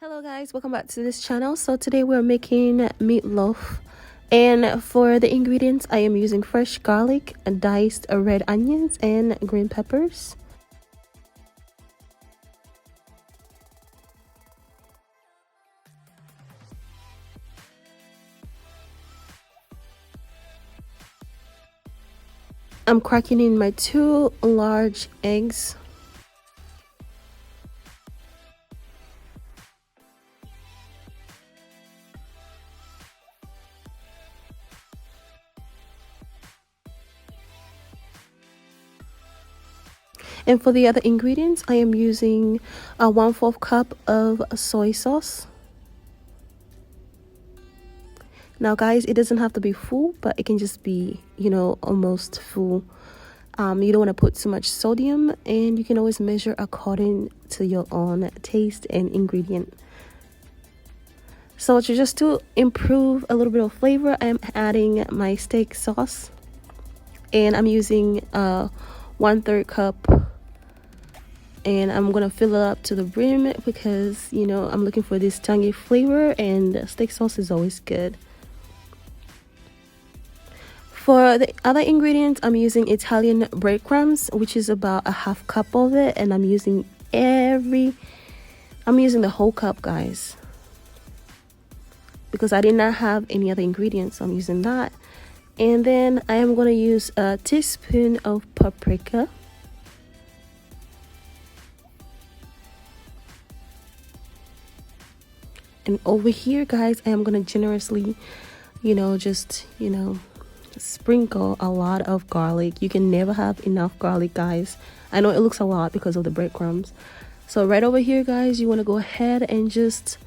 Hello guys, welcome back to this channel. So today we're making meatloaf, and for the ingredients I am using fresh garlic, diced red onions, and green peppers. I'm cracking in my 2 large eggs. And for the other ingredients, I am using a 1/4 cup of soy sauce. Now guys, it doesn't have to be full, but it can just be, almost full. You don't want to put too much sodium, and you can always measure according to your own taste and ingredient. So just to improve a little bit of flavor, I'm adding my steak sauce, and I'm using 1/3 cup, and I'm gonna fill it up to the brim because I'm looking for this tangy flavor, and steak sauce is always good. For the other ingredients, I'm using Italian breadcrumbs, which is about a 1/2 cup of it, and I'm using the whole cup, guys, because I did not have any other ingredients, so I'm using that. And then I am going to use a teaspoon of paprika. And over here, guys, I am going to generously, sprinkle a lot of garlic. You can never have enough garlic, guys. I know it looks a lot because of the breadcrumbs. So right over here, guys, you want to go ahead and just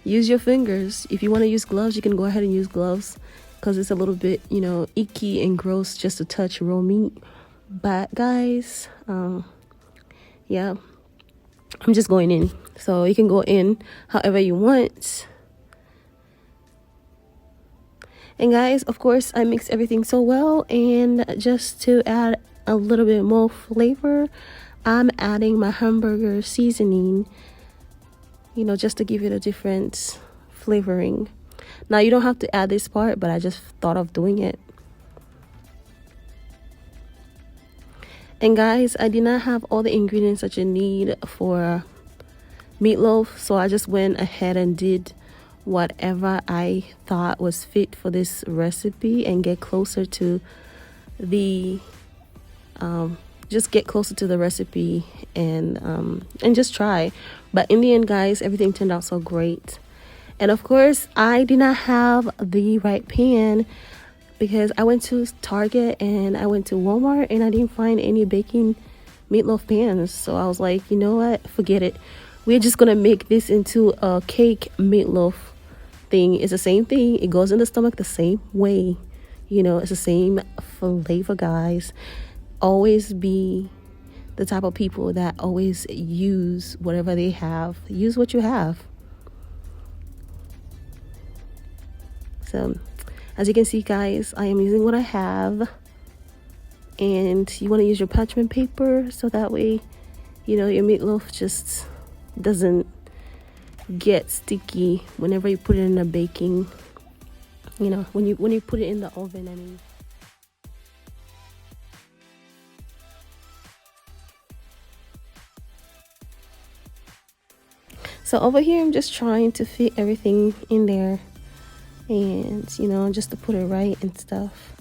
use your fingers. If you want to use gloves, you can go ahead and use gloves, because it's a little bit, icky and gross just to touch raw meat. But guys, yeah, I'm just going in. So you can go in however you want. And guys, of course, I mix everything so well, and just to add a little bit more flavor, I'm adding my Hamburger seasoning, just to give it a different flavoring. Now, you don't have to add this part, but I just thought of doing it. And guys, I did not have all the ingredients that you need for meatloaf, so I just went ahead and did whatever I thought was fit for this recipe and get closer to the recipe, and just try. But in the end, guys, everything turned out so great. And of course, I did not have the right pan, because I went to Target and I went to Walmart and I didn't find any baking meatloaf pans. So I was like, you know what, forget it. We're just gonna make this into a cake meatloaf thing. It's the same thing. It goes in the stomach the same way. It's the same flavor, guys. Always be the type of people that always use whatever they have. Use what you have. So as you can see, guys, I am using what I have, and you want to use your parchment paper so that way your meatloaf just doesn't get sticky whenever you put it in the baking, when you put it in the oven, I mean. So over here, I'm just trying to fit everything in there, and just to put it right and stuff.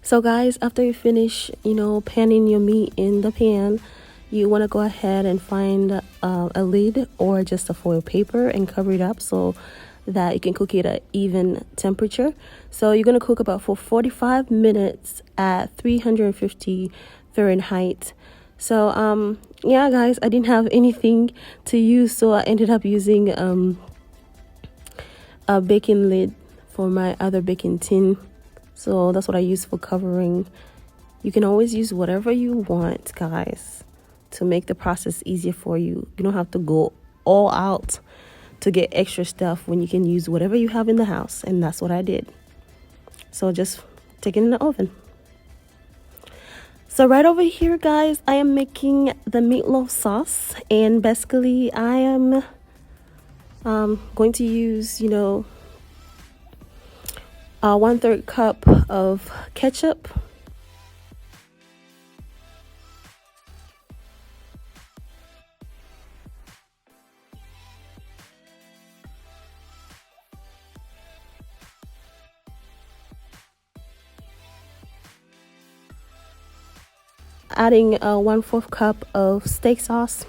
So guys, after you finish, panning your meat in the pan, you want to go ahead and find a lid or just a foil paper and cover it up so that you can cook it at even temperature. So you're going to cook about for 45 minutes at 350 Fahrenheit. So yeah guys, I didn't have anything to use, so I ended up using a baking lid for my other baking tin. So that's what I use for covering. You can always use whatever you want, guys, to make the process easier for you. You don't have to go all out to get extra stuff when you can use whatever you have in the house. And that's what I did. So just take it in the oven. So right over here, guys, I am making the meatloaf sauce. And basically, I am going to use, 1/3 cup of ketchup, adding 1/4 cup of steak sauce.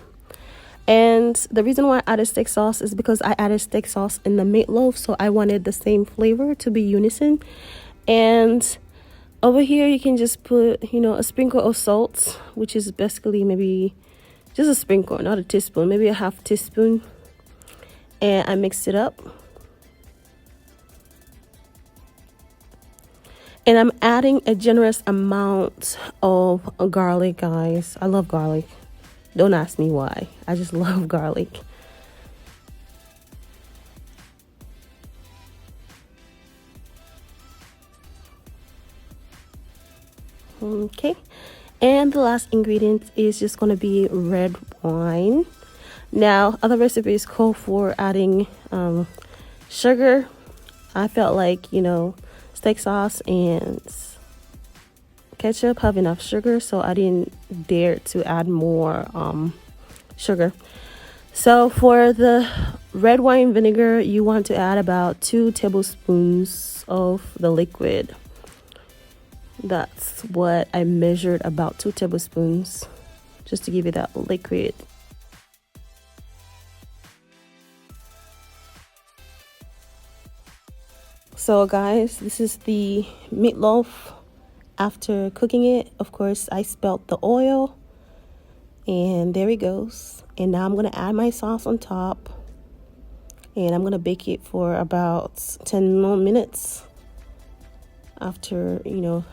And the reason why I added steak sauce is because I added steak sauce in the meatloaf, so I wanted the same flavor to be unison. And over here you can just put, a sprinkle of salt, which is basically maybe just a sprinkle, not a teaspoon, maybe a half teaspoon. And I mixed it up. And I'm adding a generous amount of garlic, guys. I love garlic. Don't ask me why. I just love garlic. Okay. And the last ingredient is just going to be red wine. Now, other recipes call for adding sugar. I felt like, steak sauce and ketchup have enough sugar, so I didn't dare to add more sugar. So for the red wine vinegar, you want to add about 2 tablespoons of the liquid. That's what I measured, about 2 tablespoons, just to give you that liquid. So guys, this is the meatloaf. After cooking it, of course, I spilled the oil, and there it goes. And now I'm going to add my sauce on top, and I'm going to bake it for about 10 more minutes after,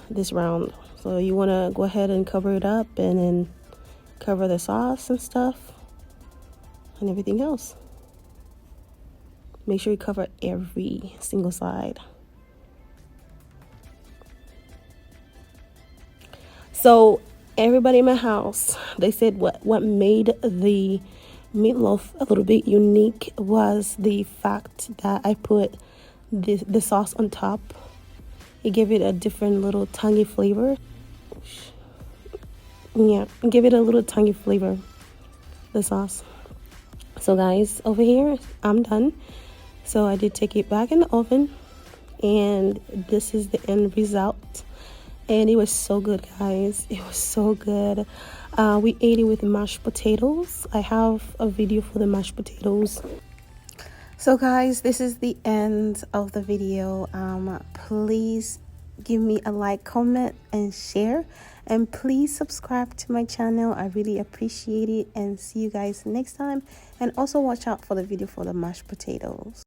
this round. So you want to go ahead and cover it up and then cover the sauce and stuff and everything else. Make sure you cover every single side. So everybody in my house, they said what made the meatloaf a little bit unique was the fact that I put the sauce on top. It gave it a different little tangy flavor. Yeah, give it a little tangy flavor, the sauce. So guys, over here, I'm done. So I did take it back in the oven, and this is the end result. And it was so good, guys. It was so good. We ate it with mashed potatoes. I have a video for the mashed potatoes. So guys, this is the end of the video. Please give me a like, comment, and share. And please subscribe to my channel. I really appreciate it. And see you guys next time. And also watch out for the video for the mashed potatoes.